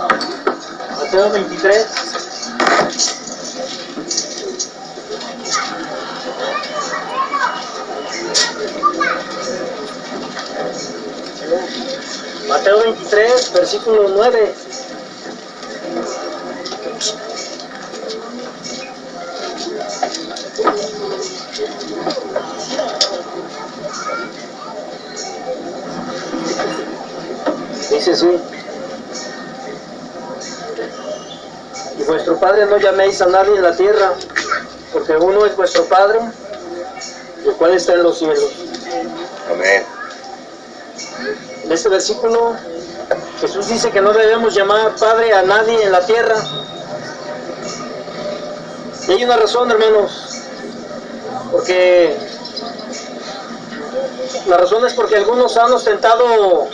Mateo 23. Mateo 23, versículo 9. Dice así: y vuestro Padre no llaméis a nadie en la tierra, porque uno es vuestro Padre, el cual está en los cielos. Amén. En este versículo Jesús dice que no debemos llamar Padre a nadie en la tierra. Y hay una razón, hermanos, porque la razón es porque algunos han ostentado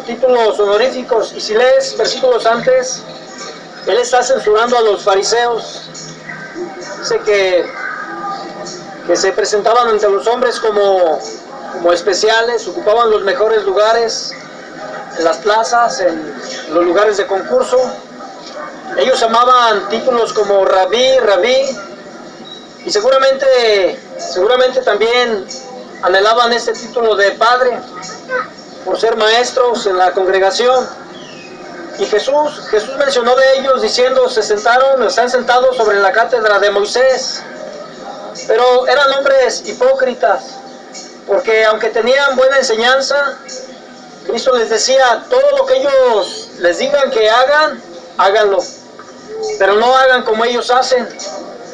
títulos honoríficos, y si lees versículos antes, él está censurando a los fariseos. Dice que se presentaban ante los hombres como especiales, ocupaban los mejores lugares en las plazas, en los lugares de concurso. Ellos amaban títulos como rabí, y seguramente también anhelaban este título de padre por ser maestros en la congregación. Y Jesús mencionó de ellos diciendo: están sentados sobre la cátedra de Moisés. Pero eran hombres hipócritas, porque aunque tenían buena enseñanza, Cristo les decía: todo lo que ellos les digan que hagan, háganlo, pero no hagan como ellos hacen.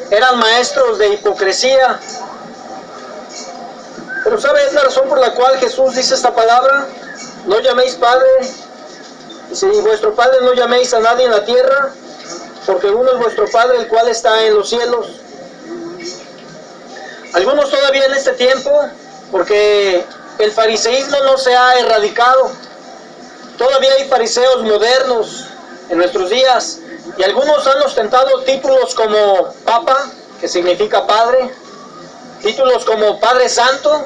Eran maestros de hipocresía. Pero ¿sabe? Es la razón por la cual Jesús dice esta palabra: no llaméis Padre. Dice: y vuestro Padre no llaméis a nadie en la tierra, porque uno es vuestro Padre, el cual está en los cielos. Algunos todavía en este tiempo, porque el fariseísmo no se ha erradicado, todavía hay fariseos modernos en nuestros días, y algunos han ostentado títulos como Papa, que significa Padre, títulos como Padre Santo.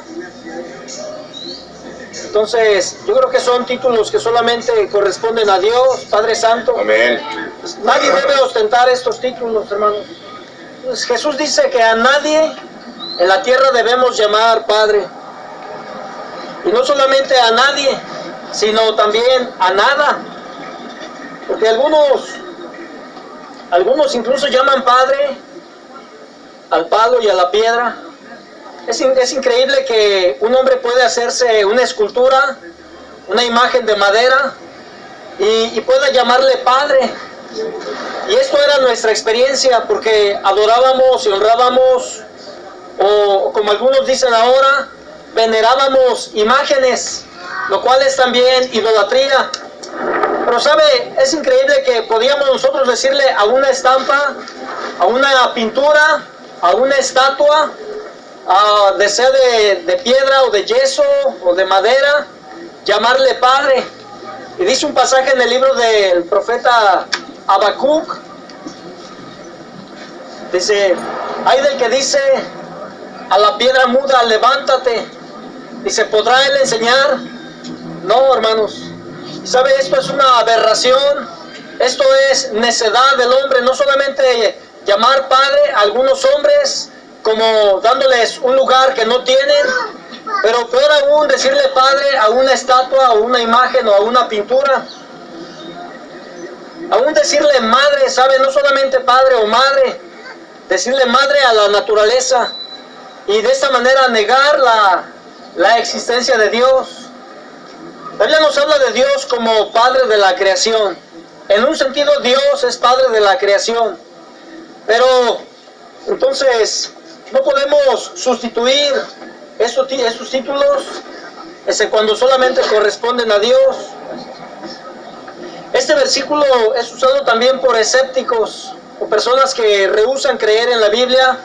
Entonces, yo creo que son títulos que solamente corresponden a Dios, Padre Santo. Amén. Nadie debe ostentar estos títulos, hermanos. Pues Jesús dice que a nadie en la tierra debemos llamar Padre. Y no solamente a nadie, sino también a nada. Porque algunos incluso llaman Padre al palo y a la piedra. Es increíble que un hombre puede hacerse una escultura, una imagen de madera, y pueda llamarle Padre. Y esto era nuestra experiencia, porque adorábamos y honrábamos, o como algunos dicen ahora, venerábamos imágenes, lo cual es también idolatría. Pero ¿sabe? Es increíble que podíamos nosotros decirle a una estampa, a una pintura, a una estatua, de sea de piedra o de yeso o de madera, llamarle Padre. Y dice un pasaje en el libro del profeta Habacuc, dice: hay del que dice a la piedra muda, levántate. Dice: ¿podrá él enseñar? No, hermanos. ¿Sabe? Esto es una aberración, esto es necedad del hombre. No solamente llamar Padre a algunos hombres como dándoles un lugar que no tienen, pero peor aún decirle Padre a una estatua, a una imagen o a una pintura. Aún decirle madre, ¿sabe? No solamente padre o madre, decirle madre a la naturaleza, y de esta manera negar la existencia de Dios. La Biblia nos habla de Dios como Padre de la creación. En un sentido, Dios es Padre de la creación, pero entonces no podemos sustituir estos títulos cuando solamente corresponden a Dios. Este versículo es usado también por escépticos o personas que rehúsan creer en la Biblia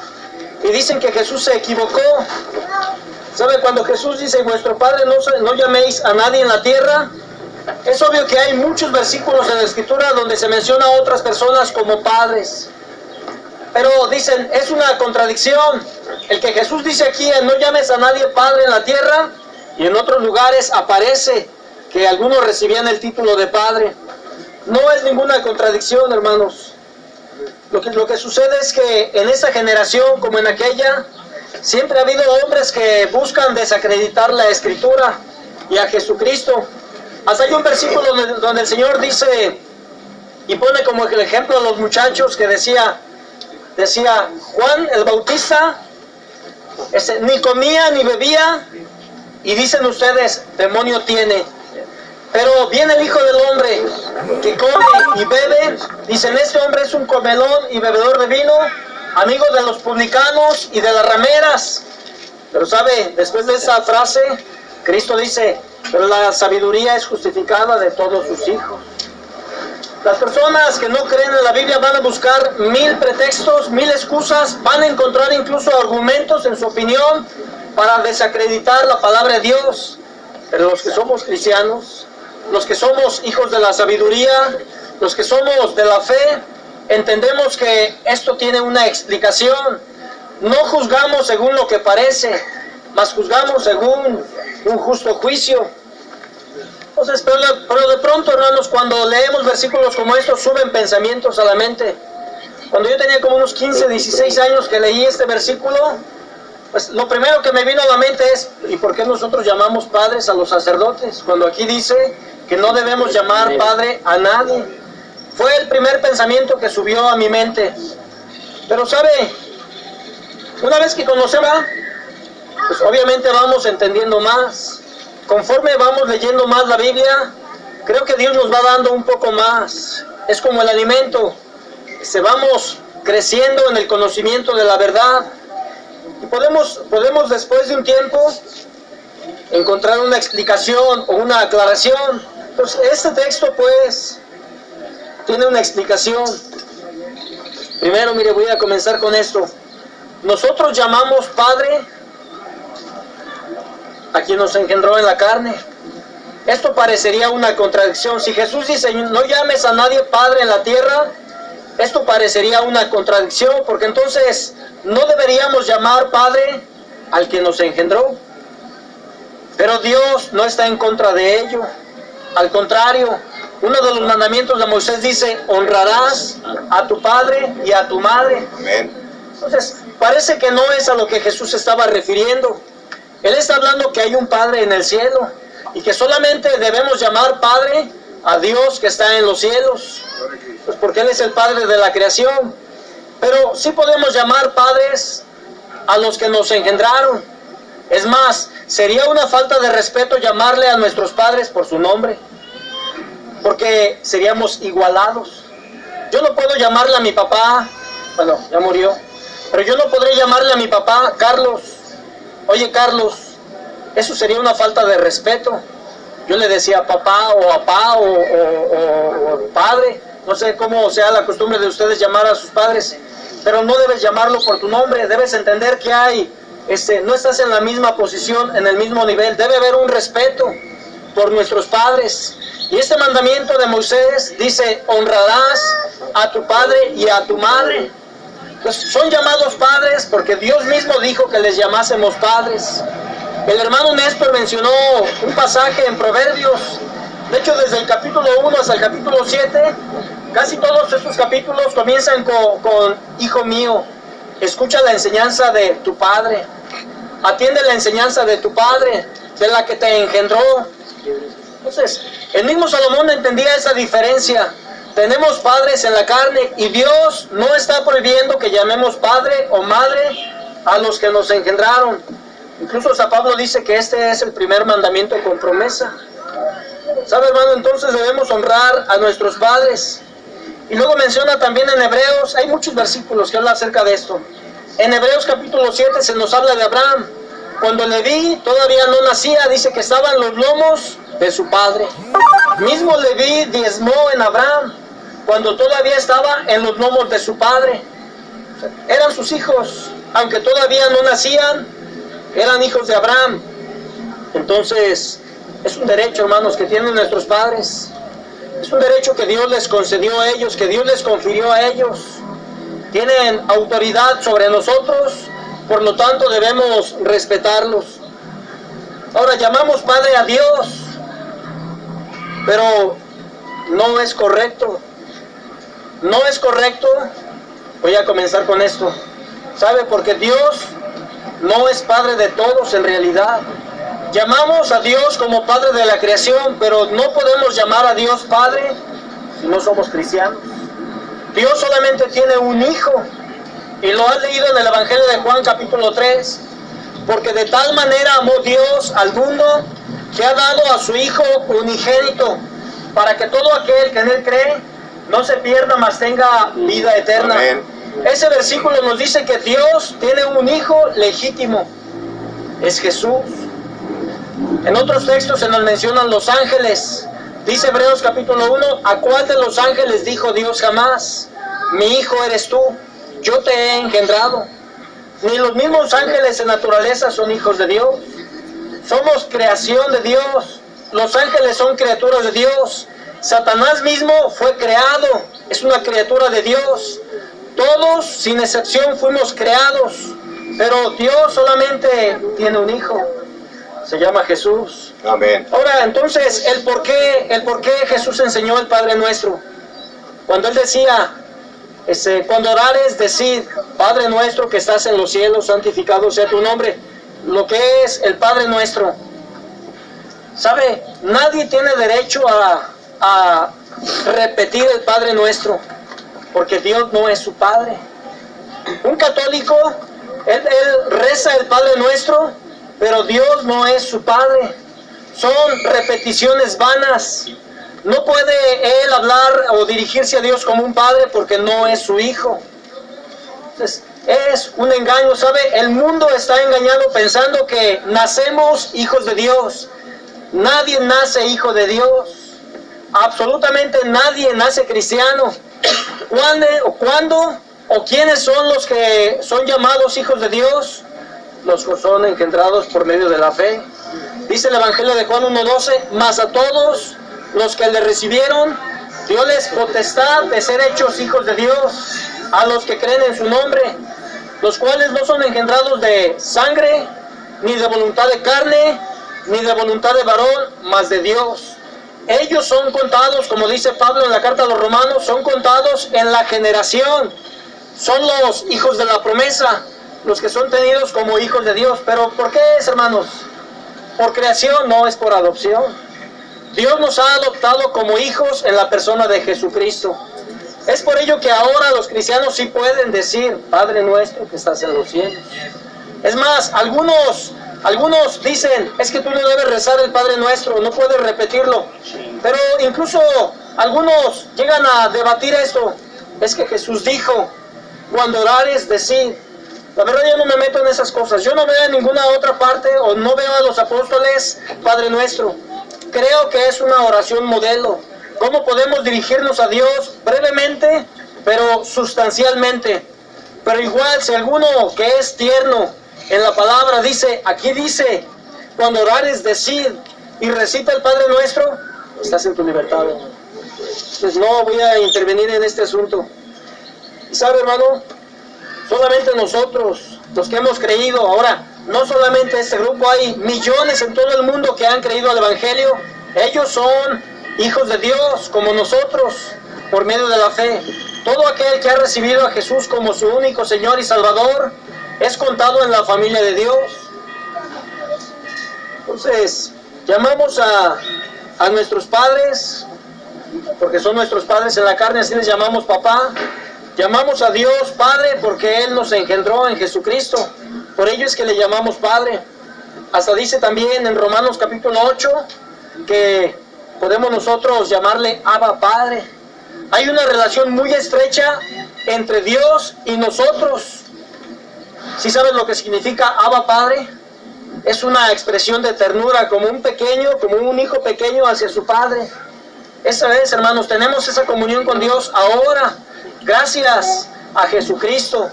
y dicen que Jesús se equivocó. ¿Sabe? Cuando Jesús dice: vuestro Padre no llaméis a nadie en la tierra, es obvio que hay muchos versículos en la Escritura donde se menciona a otras personas como padres. Pero dicen, es una contradicción. El que Jesús dice aquí: no llames a nadie Padre en la tierra, y en otros lugares aparece que algunos recibían el título de Padre. No es ninguna contradicción, hermanos. Lo que sucede es que en esta generación, como en aquella, siempre ha habido hombres que buscan desacreditar la Escritura y a Jesucristo. Hasta hay un versículo donde el Señor dice, y pone como el ejemplo a los muchachos, que decía Juan el Bautista, ni comía ni bebía, y dicen ustedes, demonio tiene. Pero viene el Hijo del Hombre, que come y bebe. Dicen, este hombre es un comelón y bebedor de vino, amigo de los publicanos y de las rameras. Pero sabe, después de esa frase, Cristo dice, pero la sabiduría es justificada de todos sus hijos. Las personas que no creen en la Biblia van a buscar 1000 pretextos, 1000 excusas, van a encontrar incluso argumentos en su opinión para desacreditar la palabra de Dios. Pero los que somos cristianos, los que somos hijos de la sabiduría, los que somos de la fe, entendemos que esto tiene una explicación. No juzgamos según lo que parece, mas juzgamos según un justo juicio. Entonces, pero de pronto, hermanos, cuando leemos versículos como estos, suben pensamientos a la mente. Cuando yo tenía como unos 15, 16 años que leí este versículo, pues lo primero que me vino a la mente es, ¿y por qué nosotros llamamos padres a los sacerdotes? Cuando aquí dice que no debemos llamar padre a nadie. Fue el primer pensamiento que subió a mi mente. Pero sabe, una vez que conocemos, pues obviamente vamos entendiendo más. Conforme vamos leyendo más la Biblia, creo que Dios nos va dando un poco más. Es como el alimento. Vamos creciendo en el conocimiento de la verdad. Y podemos después de un tiempo encontrar una explicación o una aclaración. Entonces, este texto pues tiene una explicación. Primero, mire, voy a comenzar con esto. Nosotros llamamos Padre a quien nos engendró en la carne. Esto parecería una contradicción. Si Jesús dice, no llames a nadie Padre en la tierra, esto parecería una contradicción, porque entonces no deberíamos llamar Padre al que nos engendró. Pero Dios no está en contra de ello. Al contrario, uno de los mandamientos de Moisés dice, honrarás a tu padre y a tu madre. Amén. Entonces, parece que no es a lo que Jesús estaba refiriendo. Él está hablando que hay un Padre en el cielo y que solamente debemos llamar Padre a Dios que está en los cielos, pues porque Él es el Padre de la creación. Pero sí podemos llamar padres a los que nos engendraron. Es más, sería una falta de respeto llamarle a nuestros padres por su nombre, porque seríamos igualados. Yo no puedo llamarle a mi papá, bueno, ya murió, pero yo no podré llamarle a mi papá Carlos. Oye, Carlos, eso sería una falta de respeto. Yo le decía papá o apá o padre. No sé cómo sea la costumbre de ustedes llamar a sus padres, pero no debes llamarlo por tu nombre. Debes entender que no estás en la misma posición, en el mismo nivel. Debe haber un respeto por nuestros padres. Y este mandamiento de Moisés dice, honrarás a tu padre y a tu madre. Pues son llamados padres porque Dios mismo dijo que les llamásemos padres. El hermano Néstor mencionó un pasaje en Proverbios. De hecho, desde el capítulo 1 hasta el capítulo 7, casi todos estos capítulos comienzan con hijo mío, escucha la enseñanza de tu padre, atiende la enseñanza de tu padre, de la que te engendró. Entonces, el mismo Salomón entendía esa diferencia. Tenemos padres en la carne y Dios no está prohibiendo que llamemos padre o madre a los que nos engendraron. Incluso San Pablo dice que este es el primer mandamiento con promesa. ¿Sabe, hermano? Entonces debemos honrar a nuestros padres. Y luego menciona también en Hebreos, hay muchos versículos que hablan acerca de esto. En Hebreos capítulo 7 se nos habla de Abraham. Cuando Leví todavía no nacía, dice que estaban los lomos de su padre. Mismo Leví diezmó en Abraham cuando todavía estaba en los lomos de su padre. Eran sus hijos, aunque todavía no nacían, eran hijos de Abraham. Entonces, es un derecho, hermanos, que tienen nuestros padres. Es un derecho que Dios les concedió a ellos, que Dios les confirió a ellos. Tienen autoridad sobre nosotros, por lo tanto debemos respetarlos. Ahora, llamamos Padre a Dios, pero no es correcto. No es correcto. Voy a comenzar con esto. ¿Sabe? Porque Dios no es Padre de todos en realidad. Llamamos a Dios como Padre de la creación, pero no podemos llamar a Dios Padre si no somos cristianos. Dios solamente tiene un Hijo, y lo has leído en el Evangelio de Juan capítulo 3, porque de tal manera amó Dios al mundo que ha dado a su Hijo unigénito, para que todo aquel que en Él cree no se pierda, mas tenga vida eterna. Amén. Ese versículo nos dice que Dios tiene un Hijo legítimo, es Jesús. En otros textos se nos mencionan los ángeles. Dice Hebreos capítulo 1, ¿a cuál de los ángeles dijo Dios jamás? Mi hijo eres tú, yo te he engendrado. Ni los mismos ángeles en naturaleza son hijos de Dios. Somos creación de Dios. Los ángeles son criaturas de Dios. Satanás mismo fue creado, es una criatura de Dios. Todos, sin excepción, fuimos creados, pero Dios solamente tiene un hijo. Se llama Jesús. Amén. Ahora, entonces, el por qué Jesús enseñó el Padre Nuestro. Cuando Él decía, cuando orares, decid, Padre Nuestro que estás en los cielos, santificado sea tu nombre. Lo que es el Padre Nuestro. ¿Sabe? Nadie tiene derecho a repetir el Padre Nuestro, porque Dios no es su Padre. Un católico, él reza el Padre Nuestro, pero Dios no es su Padre. Son repeticiones vanas. No puede él hablar o dirigirse a Dios como un padre porque no es su hijo. Entonces, es un engaño, ¿sabe? El mundo está engañado pensando que nacemos hijos de Dios. Nadie nace hijo de Dios. Absolutamente nadie nace cristiano. ¿Cuándo o quiénes son los que son llamados hijos de Dios? Los que son engendrados por medio de la fe. Dice el Evangelio de Juan 1:12, mas a todos los que le recibieron, dioles potestad de ser hechos hijos de Dios, a los que creen en su nombre, los cuales no son engendrados de sangre, ni de voluntad de carne, ni de voluntad de varón, mas de Dios. Ellos son contados, como dice Pablo en la carta a los Romanos, son contados en la generación. Son los hijos de la promesa, los que son tenidos como hijos de Dios. ¿Pero por qué es, hermanos? Por creación, no es por adopción. Dios nos ha adoptado como hijos en la persona de Jesucristo. Es por ello que ahora los cristianos sí pueden decir, Padre nuestro que estás en los cielos. Es más, algunos dicen, es que tú no debes rezar el Padre Nuestro, no puedes repetirlo. Pero incluso algunos llegan a debatir esto. Es que Jesús dijo, cuando orares, decid. La verdad yo no me meto en esas cosas. Yo no veo en ninguna otra parte, o no veo a los apóstoles, Padre Nuestro. Creo que es una oración modelo. ¿Cómo podemos dirigirnos a Dios brevemente, pero sustancialmente? Pero igual, si alguno que es tierno en la palabra dice, aquí dice, cuando orares, decid, y recita el Padre Nuestro, estás en tu libertad. Pues no voy a intervenir en este asunto. ¿Y sabe, hermano? Solamente nosotros, los que hemos creído, ahora, no solamente este grupo, hay millones en todo el mundo que han creído al Evangelio. Ellos son hijos de Dios, como nosotros, por medio de la fe. Todo aquel que ha recibido a Jesús como su único Señor y Salvador, es contado en la familia de Dios. Entonces, llamamos a nuestros padres, porque son nuestros padres en la carne, así les llamamos papá. Llamamos a Dios Padre porque Él nos engendró en Jesucristo. Por ello es que le llamamos Padre. Hasta dice también en Romanos capítulo 8 que podemos nosotros llamarle Abba Padre. Hay una relación muy estrecha entre Dios y nosotros. ¿Sí sabes lo que significa Abba Padre? Es una expresión de ternura, como un hijo pequeño hacia su padre. Esa es, hermanos, tenemos esa comunión con Dios ahora, gracias a Jesucristo.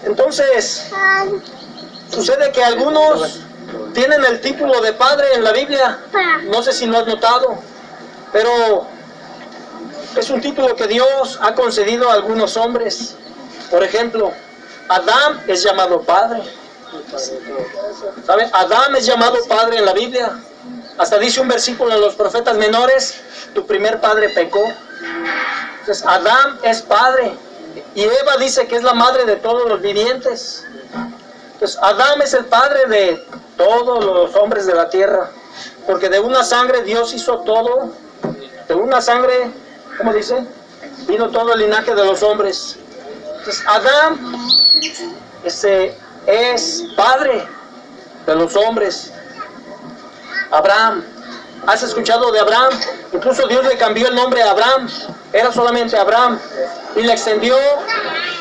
Entonces, sucede que algunos tienen el título de padre en la Biblia. No sé si lo has notado, pero es un título que Dios ha concedido a algunos hombres. Por ejemplo, Adán es llamado padre. ¿Sabe? Adán es llamado padre en la Biblia. Hasta dice un versículo en los profetas menores, tu primer padre pecó. Entonces Adán es padre y Eva dice que es la madre de todos los vivientes. Entonces Adán es el padre de todos los hombres de la tierra, porque de una sangre Dios hizo todo, de una sangre, ¿cómo dice? Vino todo el linaje de los hombres. Entonces Adán es padre de los hombres. Abraham, ¿has escuchado de Abraham? Incluso Dios le cambió el nombre a Abraham, era solamente Abraham, y le extendió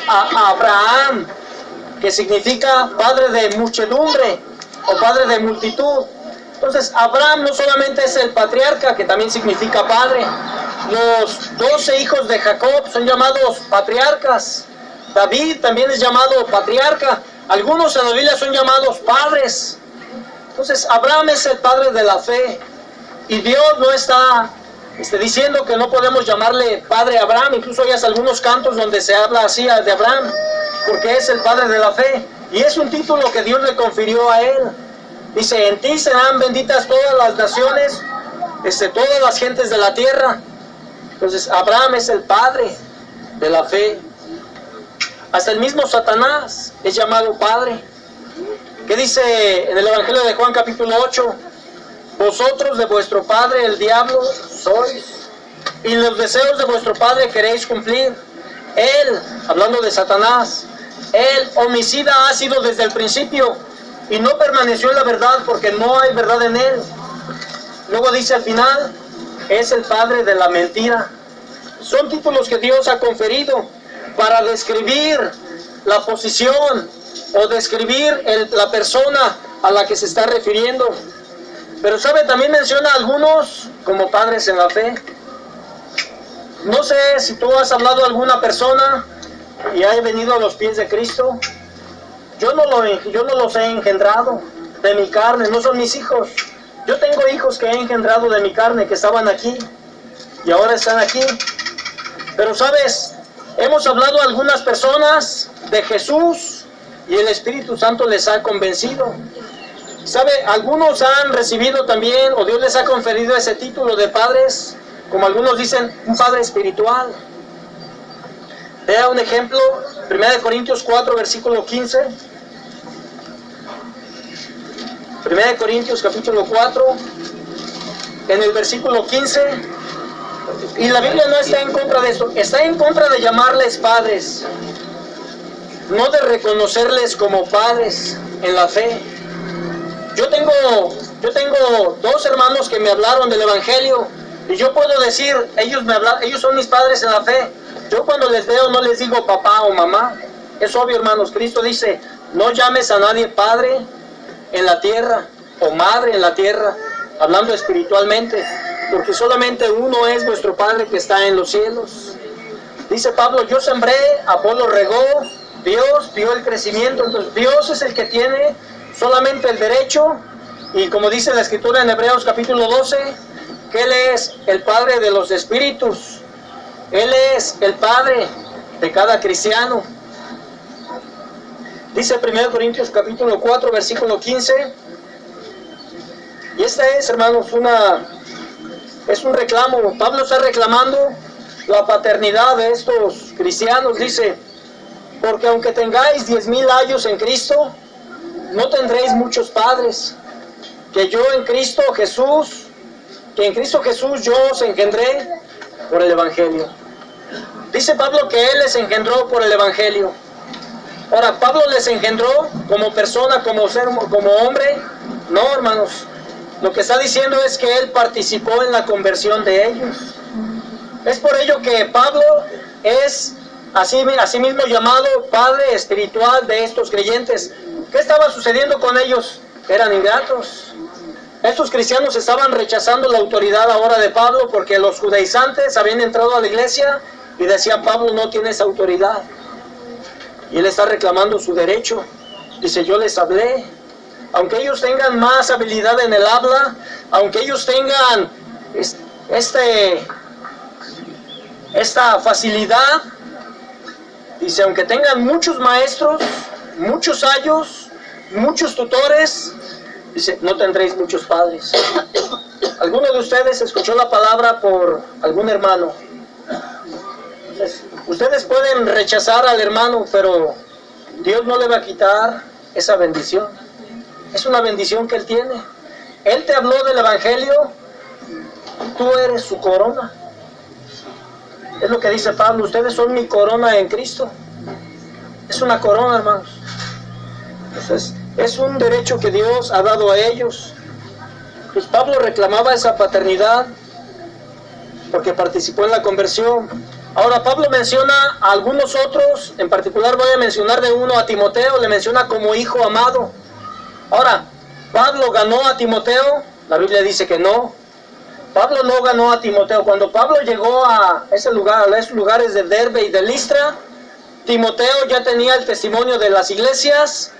a Abraham, que significa padre de muchedumbre o padre de multitud. Entonces Abraham no solamente es el patriarca, que también significa padre. Los 12 hijos de Jacob son llamados patriarcas. David también es llamado patriarca. Algunos en la Biblia son llamados padres. Entonces Abraham es el padre de la fe. Y Dios no está diciendo que no podemos llamarle padre a Abraham. Incluso hay algunos cantos donde se habla así de Abraham, porque es el padre de la fe. Y es un título que Dios le confirió a él. Dice, en ti serán benditas todas las naciones, todas las gentes de la tierra. Entonces Abraham es el padre de la fe. Hasta el mismo Satanás es llamado padre. ¿Qué dice en el Evangelio de Juan capítulo 8? Vosotros de vuestro padre el diablo sois, y los deseos de vuestro padre queréis cumplir. Él, hablando de Satanás, él homicida ha sido desde el principio, y no permaneció en la verdad porque no hay verdad en él. Luego dice al final, es el padre de la mentira. Son títulos que Dios ha conferido para describir la posición o describir la persona a la que se está refiriendo. Pero sabe, también menciona a algunos como padres en la fe. No sé si tú has hablado a alguna persona y ha venido a los pies de Cristo. Yo no los he engendrado de mi carne, no son mis hijos. Yo tengo hijos que he engendrado de mi carne, que estaban aquí y ahora están aquí. Pero sabes, hemos hablado a algunas personas de Jesús y el Espíritu Santo les ha convencido. ¿Sabe? Algunos han recibido también, o Dios les ha conferido ese título de padres, como algunos dicen, un padre espiritual. Vea un ejemplo, 1 Corintios 4, versículo 15. 1 Corintios capítulo 4, en el versículo 15. Y la Biblia no está en contra de esto, está en contra de llamarles padres, no de reconocerles como padres en la fe. Yo tengo 2 hermanos que me hablaron del Evangelio y yo puedo decir, ellos son mis padres en la fe. Yo cuando les veo no les digo papá o mamá. Es obvio, hermanos, Cristo dice, no llames a nadie padre en la tierra o madre en la tierra, hablando espiritualmente, porque solamente uno es vuestro Padre que está en los cielos. Dice Pablo, yo sembré, Apolo regó, Dios dio el crecimiento. Entonces Dios es el que tiene solamente el derecho, y como dice la Escritura en Hebreos capítulo 12, que Él es el Padre de los espíritus. Él es el Padre de cada cristiano. Dice 1 Corintios capítulo 4, versículo 15, y esta es, hermanos, es un reclamo. Pablo está reclamando la paternidad de estos cristianos. Dice, porque aunque tengáis 10,000 años en Cristo, no tendréis muchos padres, que en Cristo Jesús yo os engendré por el Evangelio. Dice Pablo que Él les engendró por el Evangelio. Ahora, ¿Pablo les engendró como persona, como hombre? No, hermanos. Lo que está diciendo es que Él participó en la conversión de ellos. Es por ello que Pablo es asimismo llamado Padre espiritual de estos creyentes. ¿Qué estaba sucediendo con ellos? Eran ingratos. Estos cristianos estaban rechazando la autoridad ahora de Pablo, porque los judaizantes habían entrado a la iglesia y decían, Pablo no tiene esa autoridad. Y él está reclamando su derecho. Dice, yo les hablé. Aunque ellos tengan más habilidad en el habla, aunque ellos tengan esta facilidad, dice, aunque tengan muchos maestros, muchos ayos, muchos tutores, Dice, no tendréis muchos padres. ¿Alguno de ustedes escuchó la palabra por algún hermano? Entonces, ustedes pueden rechazar al hermano, pero Dios no le va a quitar esa bendición. Es una bendición que Él tiene. Él te habló del Evangelio, tú eres su corona. Es lo que dice Pablo, ustedes son mi corona en Cristo. Es una corona, hermanos. Entonces, es un derecho que Dios ha dado a ellos. Pues Pablo reclamaba esa paternidad porque participó en la conversión. Ahora Pablo menciona a algunos otros, en particular voy a mencionar de uno, a Timoteo, le menciona como hijo amado. Ahora, ¿Pablo ganó a Timoteo? La Biblia dice que no. Pablo no ganó a Timoteo. Cuando Pablo llegó a ese lugar, a esos lugares de Derbe y de Listra, Timoteo ya tenía el testimonio de las iglesias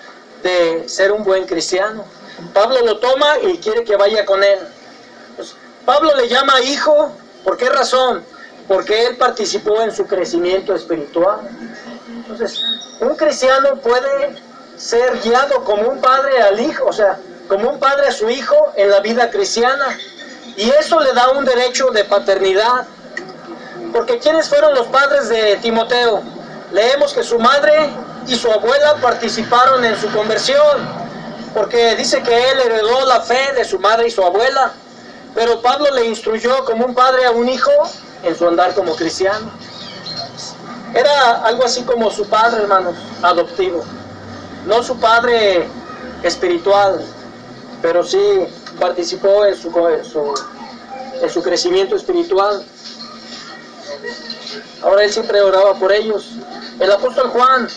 de ser un buen cristiano. Pablo lo toma y quiere que vaya con él. Pues, Pablo le llama hijo, ¿por qué razón? Porque él participó en su crecimiento espiritual. Entonces, un cristiano puede ser guiado como un padre al hijo, o sea, como un padre a su hijo en la vida cristiana. Y eso le da un derecho de paternidad. Porque ¿quiénes fueron los padres de Timoteo? Leemos que su madre y su abuela participaron en su conversión. Porque dice que él heredó la fe de su madre y su abuela. Pero Pablo le instruyó como un padre a un hijo en su andar como cristiano. Era algo así como su padre, hermanos, adoptivo. No su padre espiritual, pero sí participó en su crecimiento espiritual. Ahora él siempre oraba por ellos. El apóstol Juan,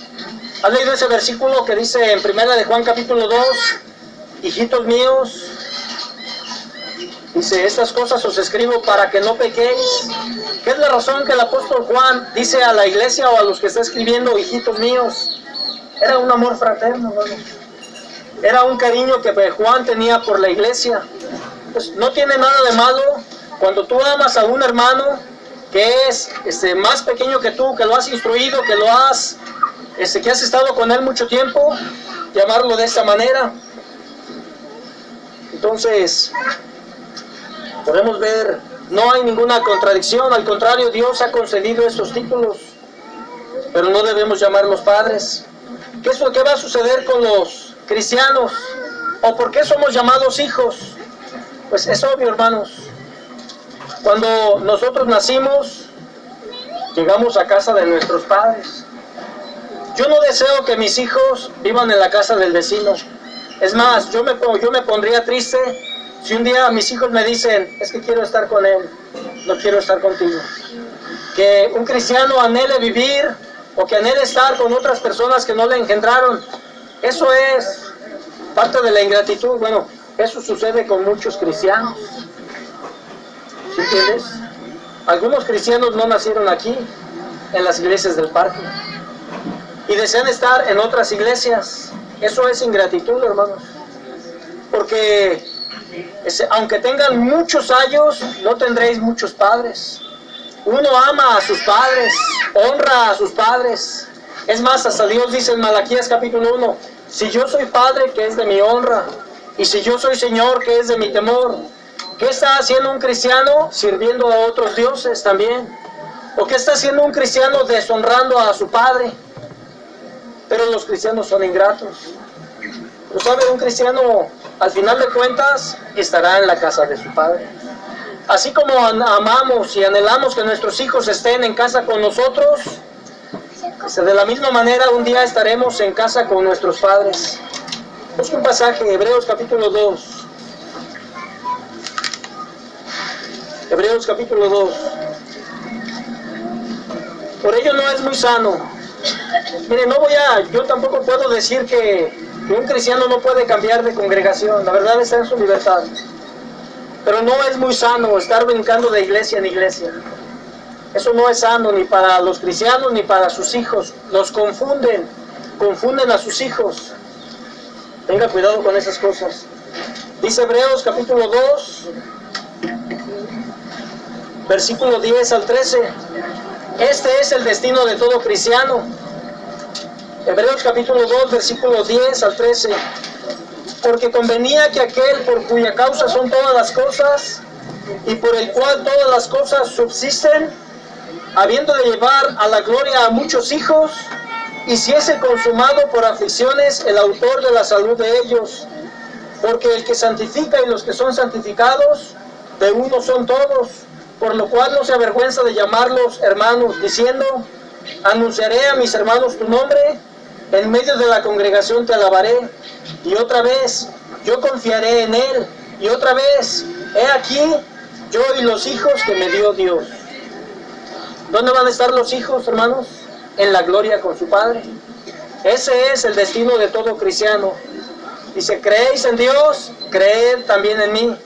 ¿has leído ese versículo que dice en 1 de Juan capítulo 2? Hijitos míos, dice, estas cosas os escribo para que no pequéis. ¿Qué es la razón que el apóstol Juan dice a la iglesia o a los que está escribiendo, hijitos míos? Era un amor fraterno, ¿no? Era un cariño que Juan tenía por la iglesia. Pues no tiene nada de malo cuando tú amas a un hermano que es más pequeño que tú, que lo has instruido, que lo has, que has estado con él mucho tiempo, llamarlo de esta manera. Entonces, podemos ver, no hay ninguna contradicción, al contrario, Dios ha concedido estos títulos, pero no debemos llamarlos padres. ¿Qué va a suceder con los cristianos? ¿O por qué somos llamados hijos? Pues es obvio, hermanos. Cuando nosotros nacimos, llegamos a casa de nuestros padres. Yo no deseo que mis hijos vivan en la casa del vecino. Es más, yo me pondría triste si un día mis hijos me dicen, es que quiero estar con él, no quiero estar contigo. Que un cristiano anhele vivir o que anhele estar con otras personas que no le engendraron, eso es parte de la ingratitud. Bueno, eso sucede con muchos cristianos. ¿Sí entiendes? Algunos cristianos no nacieron aquí, en las iglesias del parque, y desean estar en otras iglesias. Eso es ingratitud, hermanos. Porque aunque tengan muchos años, no tendréis muchos padres. Uno ama a sus padres, honra a sus padres. Es más, hasta Dios dice en Malaquías capítulo 1, si yo soy padre, que es de mi honra, y si yo soy Señor, que es de mi temor. ¿Qué está haciendo un cristiano? Sirviendo a otros dioses también. ¿O qué está haciendo un cristiano? Deshonrando a su padre. Pero los cristianos son ingratos. ¿Lo sabe? Un cristiano, al final de cuentas, estará en la casa de su padre. Así como amamos y anhelamos que nuestros hijos estén en casa con nosotros, de la misma manera un día estaremos en casa con nuestros padres. Busca un pasaje, Hebreos capítulo 2. Hebreos capítulo 2. Por ello no es muy sano. Mire, yo tampoco puedo decir que un cristiano no puede cambiar de congregación. La verdad está en su libertad. Pero no es muy sano estar brincando de iglesia en iglesia. Eso no es sano ni para los cristianos ni para sus hijos. Los confunden a sus hijos. Tenga cuidado con esas cosas. Dice Hebreos capítulo 2, versículo 10 al 13. Este es el destino de todo cristiano. Hebreos capítulo 2, versículo 10 al 13. porque convenía que aquel por cuya causa son todas las cosas, y por el cual todas las cosas subsisten, habiendo de llevar a la gloria a muchos hijos, hiciese consumado por aflicciones el autor de la salud de ellos. Porque el que santifica y los que son santificados, de uno son todos, por lo cual no se avergüenza de llamarlos hermanos, diciendo: anunciaré a mis hermanos tu nombre, en medio de la congregación te alabaré. Y otra vez, yo confiaré en él. Y otra vez, he aquí, yo y los hijos que me dio Dios. ¿Dónde van a estar los hijos, hermanos? En la gloria con su Padre. Ese es el destino de todo cristiano. Dice: ¿creéis en Dios? Creed también en mí.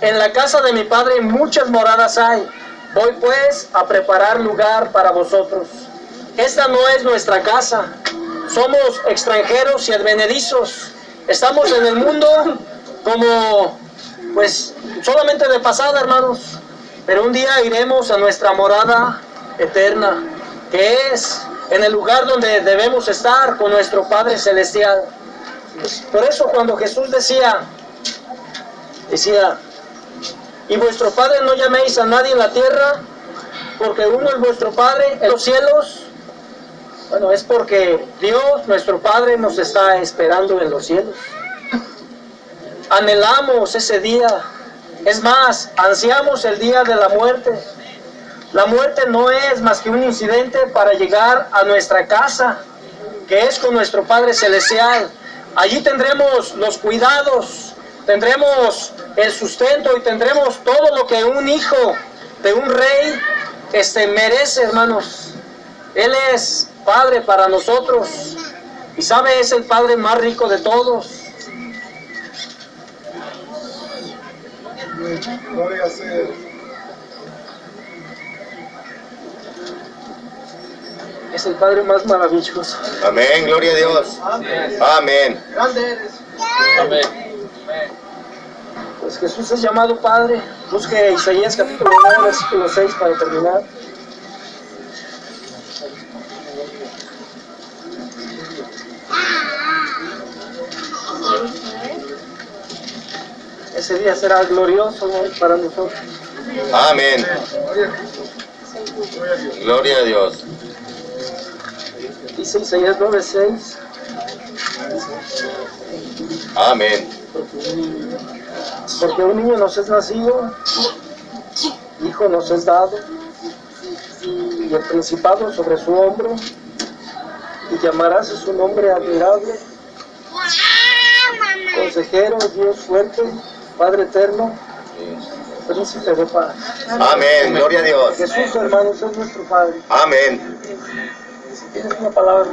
En la casa de mi Padre muchas moradas hay. Voy pues a preparar lugar para vosotros. Esta no es nuestra casa. Somos extranjeros y advenedizos. Estamos en el mundo como, pues, solamente de pasada, hermanos. Pero un día iremos a nuestra morada eterna, que es en el lugar donde debemos estar con nuestro Padre Celestial. Pues, por eso cuando Jesús decía, y vuestro Padre no llaméis a nadie en la tierra, porque uno es vuestro Padre en los cielos. Bueno, es porque Dios, nuestro Padre, nos está esperando en los cielos. Anhelamos ese día. Es más, ansiamos el día de la muerte. La muerte no es más que un incidente para llegar a nuestra casa, que es con nuestro Padre Celestial. Allí tendremos los cuidados, tendremos el sustento y tendremos todo lo que un hijo de un rey merece, hermanos. Él es Padre para nosotros y sabe, es el Padre más rico de todos. Gloria sea. Es el Padre más maravilloso. Amén, gloria a Dios. Amén. Grande eres. Amén. Pues Jesús es llamado Padre. Busque Isaías capítulo 9, versículo 6 para terminar. Ese día será glorioso, ¿no?, para nosotros. Amén. Gloria a Dios. Dice Isaías 9:6. Amén. Porque un niño nos es nacido, hijo nos es dado, y el principado sobre su hombro, y llamarás a su nombre admirable, consejero, Dios fuerte, Padre eterno, príncipe de paz. Amén, gloria a Dios. Jesús, hermanos, es nuestro Padre. Amén. Si tienes una palabra,